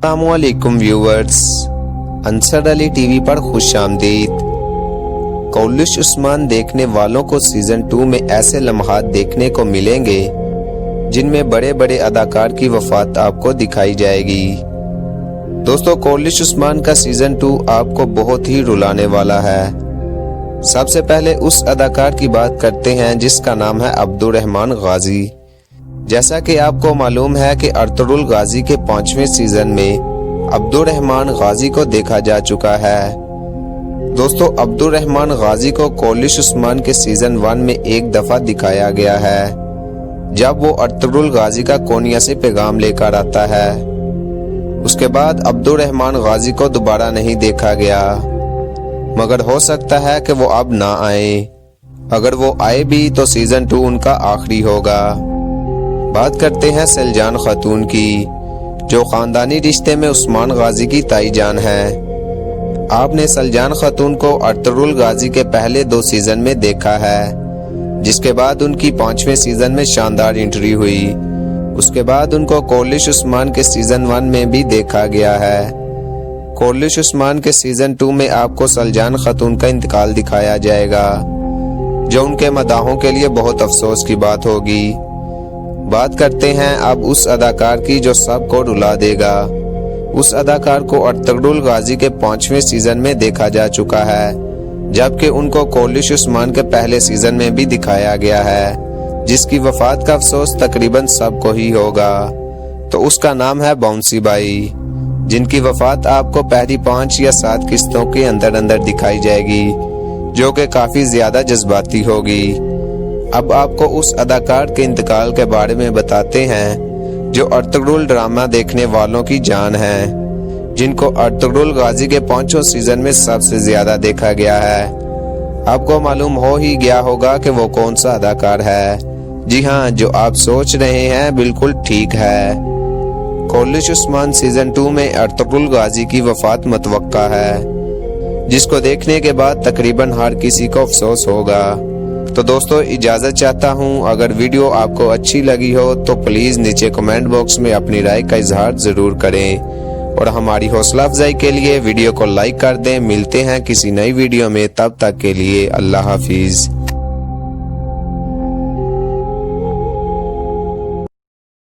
अस्सलामुअलैकुम viewers, Ansar Ali TV पर खुश आमदीद। कौलिश उस्मान देखने वालों को सीजन 2 में ऐसे लम्हात देखने को मिलेंगे जिनमें बड़े बड़े अदाकार की वफात आपको दिखाई जाएगी। दोस्तों, कौलिश उस्मान का सीजन 2 आपको बहुत ही रुलाने वाला है। सबसे पहले उस अदाकार की बात करते हैं जिसका नाम है अब्दुर्रहमान गाजी। जैसा कि आपको मालूम है कि अर्तुगरुल गाजी के 5वें सीजन में अब्दुर्रहमान गाजी को देखा जा चुका है। दोस्तों, अब्दुर्रहमान गाजी को कौलिश उस्मान के सीजन 1 में एक दफा दिखाया गया है, जब वो अर्तुगरुल गाजी का कोनिया से पैगाम लेकर आता है। उसके बाद अब्दुर्रहमान गाजी को दोबारा नहीं देखा गया, मगर हो सकता है कि वो अब ना आए। अगर वो आए भी तो सीजन 2 उनका आखिरी होगा। बात करते हैं सलजान खातून की, जो खानदानी रिश्ते में उस्मान गाजी की ताई जान है। आपने सलजान खातून को अर्तुगरुल गाजी के पहले 2 सीजन में देखा है, जिसके बाद उनकी 5वें सीजन में शानदार एंट्री हुई। उसके बाद उनको कौलिश उस्मान के सीजन 1 में भी देखा गया है। कौलिश उस्मान के सीजन 2 में आपको सलजान खातून का इंतकाल दिखाया जाएगा, जो उनके मदाहों के लिए बहुत अफसोस की बात होगी। बात करते हैं अब उस अदाकार की जो सबको रुला देगा। उस अदाकार को अर्तुगरुल गाजी के 5वें सीजन में देखा जा चुका है, जबकि उनको कौलिश उस्मान के पहले सीजन में भी दिखाया गया है, जिसकी वफात का अफसोस तकरीबन सबको ही होगा। तो उसका नाम है बाउंसी बाई, जिनकी वफात आपको पहली 5 या 7 किस्तों के अंदर दिखाई जाएगी, जो कि काफी ज्यादा जज्बाती होगी। अब आपको उस अदाकार के इंतकाल के बारे में बताते हैं जो अर्तुगरुल ड्रामा देखने वालों की जान है, जिनको अर्तुगरुल गाजी के 5वें सीजन में सबसे ज्यादा देखा गया है। आपको मालूम हो ही गया होगा कि वो कौन सा अदाकार है। जी हाँ, जो आप सोच रहे हैं बिल्कुल ठीक है। कौलिश उस्मान सीजन 2 में अर्तुगरुल गाजी की वफात मुतवक्का है, जिसको देखने के बाद तकरीबन हर किसी को अफसोस होगा। तो दोस्तों, इजाजत चाहता हूँ। अगर वीडियो आपको अच्छी लगी हो तो प्लीज नीचे कमेंट बॉक्स में अपनी राय का इजहार जरूर करें, और हमारी हौसला अफजाई के लिए वीडियो को लाइक कर दें। मिलते हैं किसी नई वीडियो में, तब तक के लिए अल्लाह हाफिज।